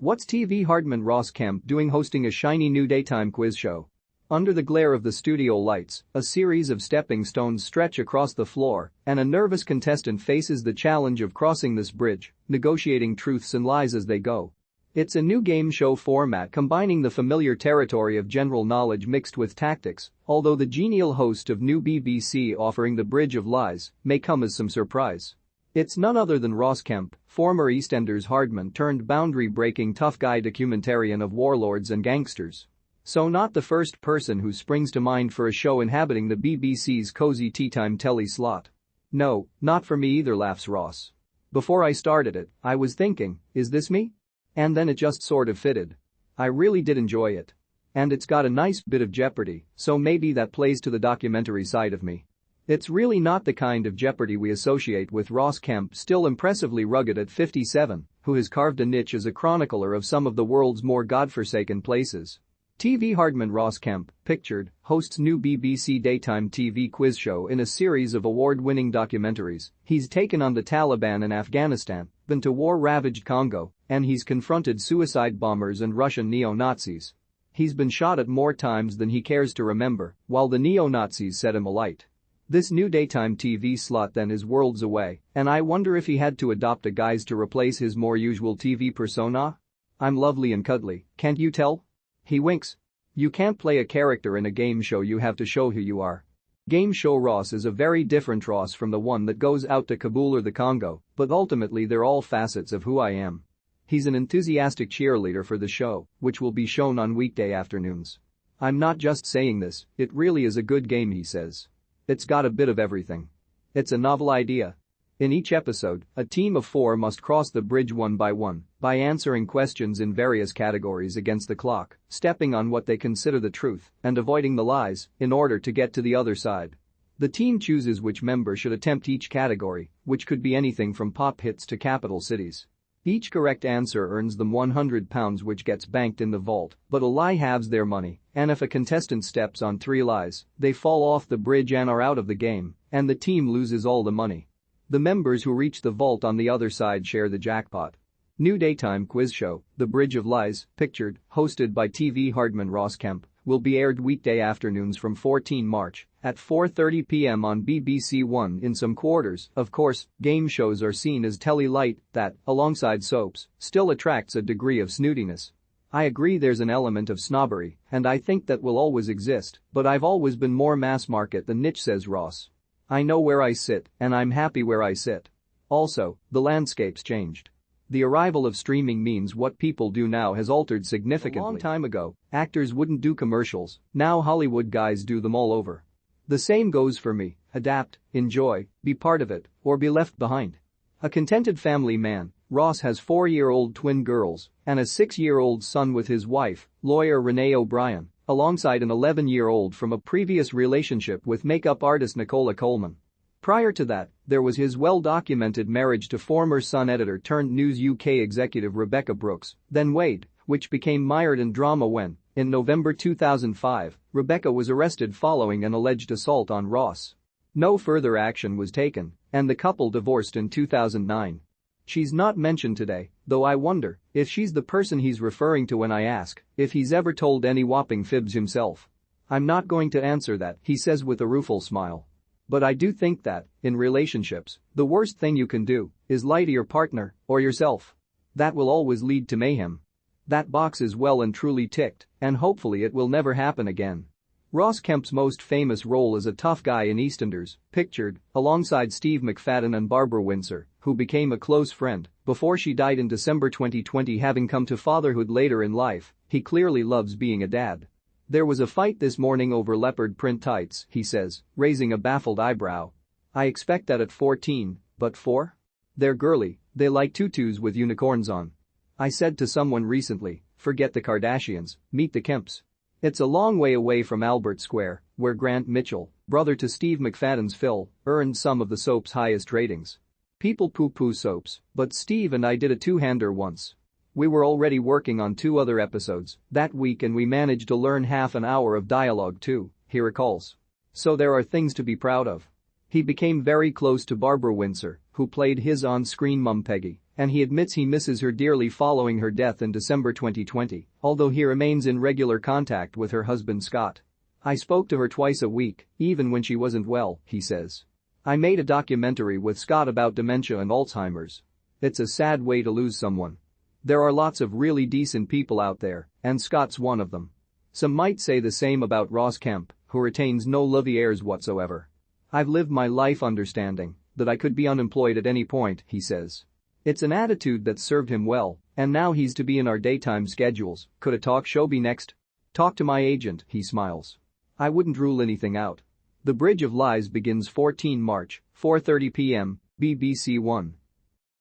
What's TV hardman Ross Kemp doing hosting a shiny new daytime quiz show? Under the glare of the studio lights, a series of stepping stones stretch across the floor, and a nervous contestant faces the challenge of crossing this bridge, negotiating truths and lies as they go. It's a new game show format combining the familiar territory of general knowledge mixed with tactics, although the genial host of new BBC offering the bridge of lies may come as some surprise. It's none other than Ross Kemp, former EastEnders hardman turned boundary-breaking tough guy documentarian of warlords and gangsters. So not the first person who springs to mind for a show inhabiting the BBC's cozy teatime telly slot. No, not for me either, laughs Ross. Before I started it, I was thinking, is this me? And then it just sort of fitted. I really did enjoy it. And it's got a nice bit of jeopardy, so maybe that plays to the documentary side of me. It's really not the kind of jeopardy we associate with Ross Kemp, still impressively rugged at 57, who has carved a niche as a chronicler of some of the world's more godforsaken places. TV hardman Ross Kemp, pictured, hosts new BBC daytime TV quiz show in a series of award-winning documentaries. He's taken on the Taliban in Afghanistan, been to war-ravaged Congo, and he's confronted suicide bombers and Russian neo-Nazis. He's been shot at more times than he cares to remember, while the neo-Nazis set him alight. This new daytime TV slot then is worlds away, and I wonder if he had to adopt a guise to replace his more usual TV persona? I'm lovely and cuddly, can't you tell? He winks. You can't play a character in a game show, you have to show who you are. Game show Ross is a very different Ross from the one that goes out to Kabul or the Congo, but ultimately they're all facets of who I am. He's an enthusiastic cheerleader for the show, which will be shown on weekday afternoons. I'm not just saying this, it really is a good game, he says. It's got a bit of everything. It's a novel idea. In each episode, a team of 4 must cross the bridge one by answering questions in various categories against the clock, stepping on what they consider the truth, and avoiding the lies, in order to get to the other side. The team chooses which member should attempt each category, which could be anything from pop hits to capital cities. Each correct answer earns them £100 which gets banked in the vault, but a lie halves their money, and if a contestant steps on 3 lies, they fall off the bridge and are out of the game, and the team loses all the money. The members who reach the vault on the other side share the jackpot. New daytime quiz show, The Bridge of Lies, pictured, hosted by TV hardman Ross Kemp, will be aired weekday afternoons from 14 March at 4:30 p.m. on BBC One. In some quarters, of course, game shows are seen as telly light that, alongside soaps, still attracts a degree of snootiness. I agree there's an element of snobbery, and I think that will always exist, but I've always been more mass market than niche, says Ross. I know where I sit, and I'm happy where I sit. Also, the landscape's changed. The arrival of streaming means what people do now has altered significantly. A long time ago, actors wouldn't do commercials, now Hollywood guys do them all over. The same goes for me: adapt, enjoy, be part of it, or be left behind. A contented family man, Ross has 4-year-old twin girls and a 6-year-old son with his wife, lawyer Renee O'Brien, alongside an 11-year-old from a previous relationship with makeup artist Nicola Coleman. Prior to that, there was his well-documented marriage to former Sun editor turned News UK executive Rebecca Brooks, then Wade, which became mired in drama when, in November 2005, Rebecca was arrested following an alleged assault on Ross. No further action was taken, and the couple divorced in 2009. She's not mentioned today, though I wonder if she's the person he's referring to when I ask if he's ever told any whopping fibs himself. I'm not going to answer that, he says with a rueful smile. But I do think that, in relationships, the worst thing you can do is lie to your partner or yourself. That will always lead to mayhem. That box is well and truly ticked, and hopefully it will never happen again. Ross Kemp's most famous role is a tough guy in EastEnders, pictured, alongside Steve McFadden and Barbara Windsor, who became a close friend before she died in December 2020. Having come to fatherhood later in life, he clearly loves being a dad. There was a fight this morning over leopard print tights, he says, raising a baffled eyebrow. I expect that at 14, but 4? They're girly, they like tutus with unicorns on. I said to someone recently, forget the Kardashians, meet the Kemps. It's a long way away from Albert Square, where Grant Mitchell, brother to Steve McFadden's Phil, earned some of the soap's highest ratings. People poo-poo soaps, but Steve and I did a 2-hander once. We were already working on 2 other episodes that week and we managed to learn half an hour of dialogue too, he recalls. So there are things to be proud of. He became very close to Barbara Windsor, who played his on-screen mum Peggy, And he admits he misses her dearly following her death in December 2020, although he remains in regular contact with her husband Scott. "I spoke to her twice a week, even when she wasn't well," he says. "I made a documentary with Scott about dementia and Alzheimer's. It's a sad way to lose someone. There are lots of really decent people out there, and Scott's one of them." Some might say the same about Ross Kemp, who retains no Louviers whatsoever. "I've lived my life understanding that I could be unemployed at any point," he says. "It's an attitude that served him well, and now he's to be in our daytime schedules. Could a talk show be next? Talk to my agent," he smiles. "I wouldn't rule anything out." The Bridge of Lies begins 14 March, 4:30 p.m., BBC One.